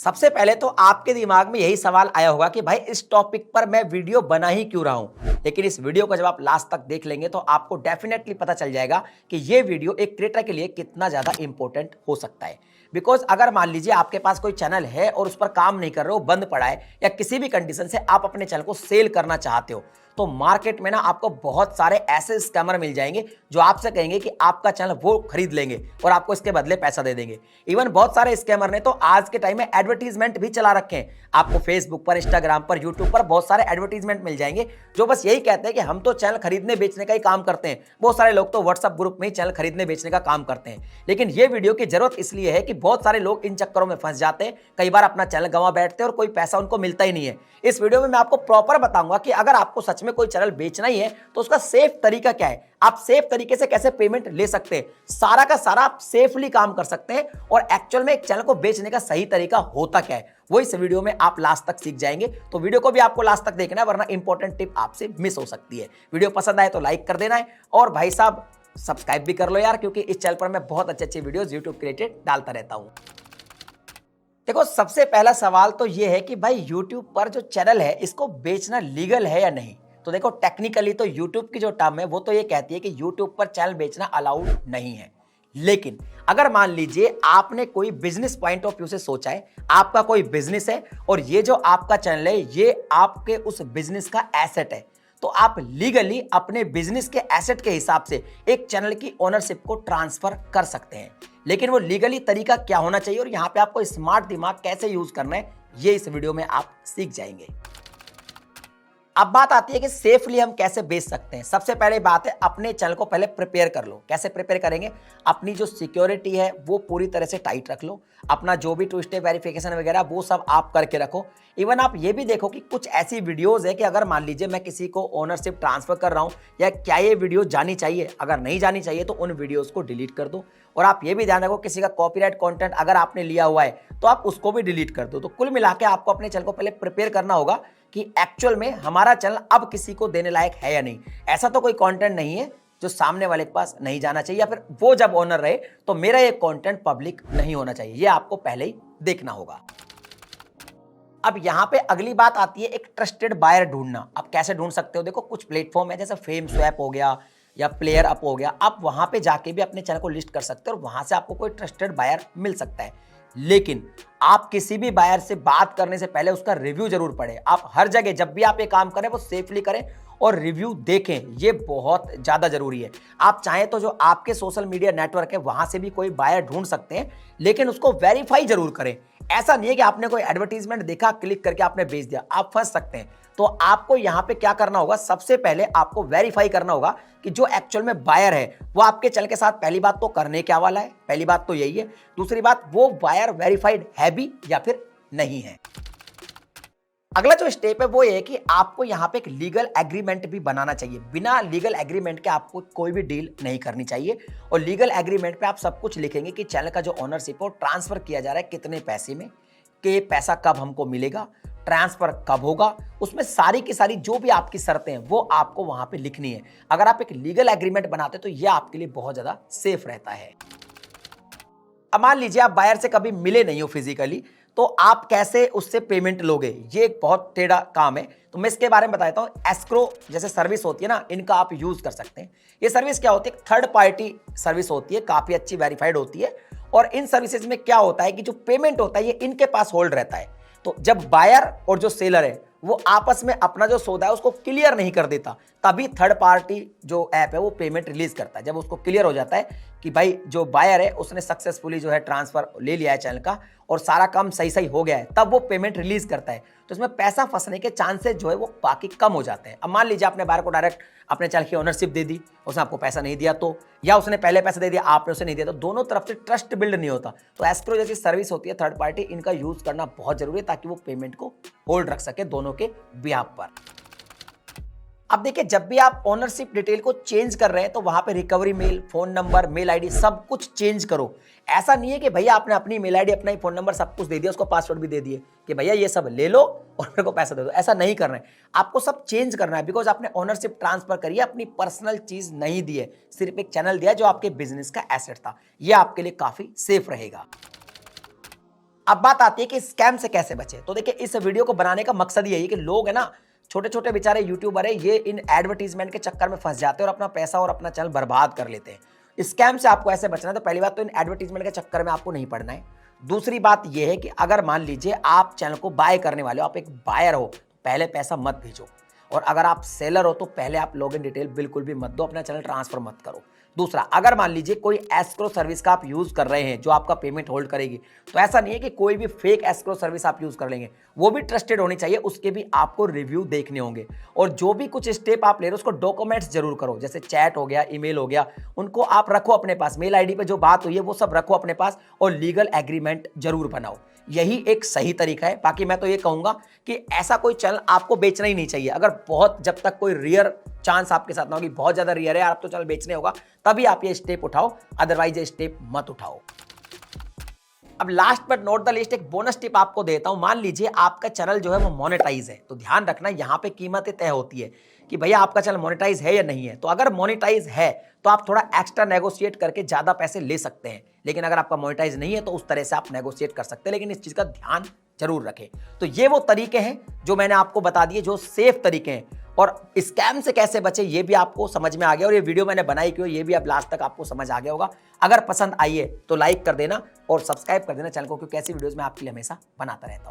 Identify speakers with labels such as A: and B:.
A: सबसे पहले तो आपके दिमाग में यही सवाल आया होगा कि भाई इस टॉपिक पर मैं वीडियो बना ही क्यों रहा हूं। लेकिन इस वीडियो को जब आप लास्ट तक देख लेंगे तो आपको डेफिनेटली पता चल जाएगा कि ये वीडियो एक क्रिएटर के लिए कितना ज्यादा इंपॉर्टेंट हो सकता है। बिकॉज अगर मान लीजिए आपके पास कोई चैनल है और उस पर काम नहीं कर रहे हो, बंद पड़ा है, या किसी भी कंडीशन से आप अपने चैनल को सेल करना चाहते हो, तो मार्केट में ना आपको बहुत सारे ऐसे स्कैमर मिल जाएंगे जो आपसे कहेंगे कि आपका चैनल वो खरीद लेंगे और आपको इसके बदले पैसा दे देंगे। इवन बहुत सारे स्कैमर ने तो आज के टाइम में एडवर्टीजमेंट भी चला रखे हैं। आपको फेसबुक पर, इंस्टाग्राम पर, यूट्यूब पर बहुत सारे एडवर्टीजमेंट मिल जाएंगे जो बस यही कहते हैं कि हम तो चैनल खरीदने बेचने का ही काम करते हैं। बहुत सारे लोग तो व्हाट्सएप ग्रुप में ही चैनल खरीदने बेचने का काम करते हैं। लेकिन ये वीडियो की जरूरत इसलिए है कि बहुत सारे लोग इन चक्करों में फंस जाते हैं, कई बार अपना चैनल गंवा बैठते हैं और कोई पैसा उनको मिलता ही नहीं है। इस वीडियो में मैं आपको प्रॉपर बताऊंगा कि अगर आपको सच में कोई चैनल बेचना ही है तो उसका सेफ तरीका क्या है, आप सेफ तरीके से कैसे पेमेंट ले सकते हैं, सारा का सारा आप सेफली काम कर सकते हैं और एक्चुअल में एक चैनल को बेचने का सही तरीका होता क्या है, वो इस वीडियो में आप लास्ट तक सीख जाएंगे। तो वीडियो को भी आपको लास्ट तक देखना है, वरना इंपॉर्टेंट टिप आपसे मिस हो सकती है। वीडियो पसंद आए तो लाइक कर देना है और भाई साहब सब्सक्राइब भी कर लो यार, क्योंकि इस चैनल पर मैं बहुत अच्छे वीडियोस यूट्यूब रिलेटेड डालता रहता हूं। देखो, सबसे पहला सवाल तो यह है कि भाई YouTube पर जो चैनल है इसको बेचना लीगल है या नहीं। तो देखो, टेक्निकली तो YouTube की जो टर्म है वो तो ये कहती है कि YouTube पर चैनल बेचना अलाउड नहीं है। लेकिन अगर मान लीजिए आपने कोई बिजनेस पॉइंट ऑफ व्यू से सोचा है, आपका कोई बिजनेस है और ये जो आपका चैनल है ये आपके उस बिजनेस का एसेट है, तो आप लीगली अपने बिजनेस के एसेट के हिसाब से एक चैनल की ओनरशिप को ट्रांसफर कर सकते हैं। लेकिन वो लीगली तरीका क्या होना चाहिए और यहां पे आपको स्मार्ट दिमाग कैसे यूज करना है, ये इस वीडियो में आप सीख जाएंगे। अब बात आती है कि सेफली हम कैसे बेच सकते हैं। सबसे पहले बात है, अपने चैनल को पहले प्रिपेयर कर लो। कैसे प्रिपेयर करेंगे? अपनी जो सिक्योरिटी है वो पूरी तरह से टाइट रख लो। अपना जो भी टू स्टेप वेरिफिकेशन वगैरह वो सब आप करके रखो। इवन आप ये भी देखो कि कुछ ऐसी वीडियोस है कि अगर मान लीजिए मैं किसी को ओनरशिप ट्रांसफर कर रहा हूं, या क्या ये वीडियो जानी चाहिए, अगर नहीं जानी चाहिए तो उन वीडियोस को डिलीट कर दो। और आप ये भी ध्यान रखो, किसी का कॉपीराइट कंटेंट अगर आपने लिया हुआ है तो आप उसको भी डिलीट कर दो। तो कुल मिला के आपको अपने चैनल को पहले प्रिपेयर करना होगा कि एक्चुअल में हमारा चैनल अब किसी को देने लायक है या नहीं। ऐसा तो कोई कंटेंट नहीं है जो सामने वाले के पास नहीं जाना चाहिए, या फिर वो जब ओनर रहे तो मेरा ये कंटेंट पब्लिक नहीं होना चाहिए। ये आपको पहले ही देखना होगा। अब यहां पे अगली बात आती है एक ट्रस्टेड बायर ढूंढना। आप कैसे ढूंढ सकते हो? देखो, कुछ प्लेटफॉर्म है जैसे फेम स्वैप हो गया या प्लेयर अप हो गया, आप वहां पे जाके भी अपने चैनल को लिस्ट कर सकते हो और वहां से आपको कोई ट्रस्टेड बायर मिल सकता है। लेकिन आप किसी भी बायर से बात करने से पहले उसका रिव्यू जरूर पढ़ें। आप हर जगह जब भी आप ये काम करें वो सेफली करें और रिव्यू देखें, ये बहुत ज्यादा जरूरी है। आप चाहें तो जो आपके सोशल मीडिया नेटवर्क है वहां से भी कोई बायर ढूंढ सकते हैं, लेकिन उसको वेरीफाई जरूर करें। ऐसा नहीं है कि आपने कोई एडवर्टीजमेंट देखा, क्लिक करके आपने बेच दिया, आप फंस सकते हैं। तो आपको यहां पे क्या करना होगा, सबसे पहले आपको वेरीफाई करना होगा कि जो एक्चुअल में बायर है वो आपके चैनल के साथ पहली बात तो करने क्या वाला है, पहली बात तो यही है। दूसरी बात, वो बायर वेरीफाइड है भी या फिर नहीं है। अगला जो स्टेप है वो ये है कि आपको यहां पे एक लीगल एग्रीमेंट भी बनाना चाहिए। बिना लीगल एग्रीमेंट के आपको कोई भी डील नहीं करनी चाहिए। और लीगल एग्रीमेंट पे आप सब कुछ लिखेंगे कि चैनल का जो ओनरशिप है ट्रांसफर किया जा रहा है कितने पैसे में, कि पैसा कब हमको मिलेगा, ट्रांसफर कब होगा, उसमें सारी की सारी जो भी आपकी शर्तें हैं वो आपको वहां पे लिखनी है। अगर आप एक लीगल एग्रीमेंट बनाते तो यह आपके लिए बहुत ज्यादा सेफ रहता है। अब मान लीजिए आप बायर से कभी मिले नहीं हो फिजिकली, तो आप कैसे उससे पेमेंट लोगे? ये एक बहुत टेढ़ा काम है, तो मैं इसके बारे में बता देता हूं। एस्क्रो जैसे सर्विस होती है ना, इनका आप यूज कर सकते हैं। ये सर्विस क्या होती है? थर्ड पार्टी सर्विस होती है, काफी अच्छी वेरीफाइड होती है। और इन सर्विसेज में क्या होता है कि जो पेमेंट होता है ये इनके पास होल्ड रहता है। तो जब बायर और जो सेलर है वो आपस में अपना जो सौदा है उसको क्लियर नहीं कर देता, तभी थर्ड पार्टी जो ऐप है वो पेमेंट रिलीज करता है। जब उसको क्लियर हो जाता है कि भाई जो बायर है उसने सक्सेसफुली जो है ट्रांसफर ले लिया है चैनल का और सारा काम सही सही हो गया है, तब वो पेमेंट रिलीज करता है। तो इसमें पैसा फंसने के चांसेस जो है वो बाकी कम हो जाते हैं। अब मान लीजिए आपने बायर को डायरेक्ट अपने चैनल की ओनरशिप दे दी, उसने आपको पैसा नहीं दिया तो, या उसने पहले पैसा दे दिया आपने उसे नहीं दिया, तो दोनों तरफ से ट्रस्ट बिल्ड नहीं होता। तो एस्क्रो जैसी सर्विस होती है थर्ड पार्टी, इनका यूज करना बहुत जरूरी है ताकि वो पेमेंट को होल्ड रख सके दोनों के बिहाफ पर। अब देखिए, जब भी आप ओनरशिप डिटेल को चेंज कर रहे हैं तो वहां पे recovery mail, phone number, mail ID सब कुछ चेंज करो। ऐसा नहीं है कि भैया आपने अपनी मेल आईडी, अपना ही फोन नंबर सब कुछ दे दिया, उसको पासवर्ड भी दे दिए कि भैया ये सब ले लो और मेरे को पैसा दे दो। ऐसा नहीं करना है, आपको सब चेंज करना है। बिकॉज आपने ओनरशिप ट्रांसफर करी है, अपनी पर्सनल चीज नहीं दी है, सिर्फ एक चैनल दिया जो आपके बिजनेस का एसेट था। यह आपके लिए काफी सेफ रहेगा। अब बात आती है कि स्कैम से कैसे बचे। तो देखिए, इस वीडियो को बनाने का मकसद यही है कि लोग है ना, छोटे छोटे बेचारे यूट्यूबर है, ये इन एडवर्टीजमेंट के चक्कर में फंस जाते हैं और अपना पैसा और अपना चैनल बर्बाद कर लेते हैं। स्कैम से आपको ऐसे बचना है। तो पहली बात तो इन एडवर्टीजमेंट के चक्कर में आपको नहीं पड़ना है। दूसरी बात यह है कि अगर मान लीजिए आप चैनल को बाय करने वाले हो, आप एक बायर हो, पहले पैसा मत भेजो। और अगर आप सेलर हो तो पहले आप लॉगिन डिटेल बिल्कुल भी मत दो, अपना चैनल ट्रांसफर मत करो। दूसरा, अगर मान लीजिए कोई एस्क्रो सर्विस का आप यूज कर रहे हैं जो आपका पेमेंट होल्ड करेगी, तो ऐसा नहीं है कि कोई भी फेक एस्क्रो सर्विस आप यूज कर लेंगे, वो भी ट्रस्टेड होनी चाहिए, उसके भी आपको रिव्यू देखने होंगे। और जो भी कुछ स्टेप आप ले रहे हो उसको डॉक्यूमेंट्स जरूर करो, जैसे चैट हो गया, ईमेल हो गया, उनको आप रखो अपने पास। मेल आईडी पे जो बात हुई है वो सब रखो अपने पास और लीगल एग्रीमेंट जरूर बनाओ। यही एक सही तरीका है। बाकी मैं तो ये कहूंगा कि ऐसा कोई चैनल आपको बेचना ही नहीं चाहिए। अगर बहुत, जब तक कोई रियर चांस आपके साथ ना होगी, बहुत ज्यादा रियर है, आप तो चैनल बेचने होगा, तभी आप ये स्टेप उठाओ, अदरवाइज ये स्टेप मत उठाओ। अब last but not the list एक बोनस टिप आपको देता हूं। मान लीजिए आपका चैनल जो है वो मोनेटाइज है, तो ध्यान रखना यहां पे कीमतें तय होती है कि भैया आपका चैनल मोनेटाइज है या नहीं है। तो अगर मोनेटाइज है तो आप थोड़ा एक्स्ट्रा नेगोशिएट करके ज्यादा पैसे ले सकते हैं, लेकिन अगर आपका मोनेटाइज नहीं है तो उस तरह से आप नेगोशिएट कर सकते हैं, लेकिन इस चीज का ध्यान जरूर रखें। तो ये वो तरीके हैं जो मैंने आपको बता दिए, जो सेफ तरीके हैं। और स्कैम से कैसे बचे ये भी आपको समझ में आ गया, और ये वीडियो मैंने बनाई क्यों ये भी अब लास्ट तक आपको समझ आ गया होगा। अगर पसंद आई है तो लाइक कर देना और सब्सक्राइब कर देना चैनल को, क्योंकि ऐसी वीडियोस मैं आपके लिए हमेशा बनाता रहता हूं।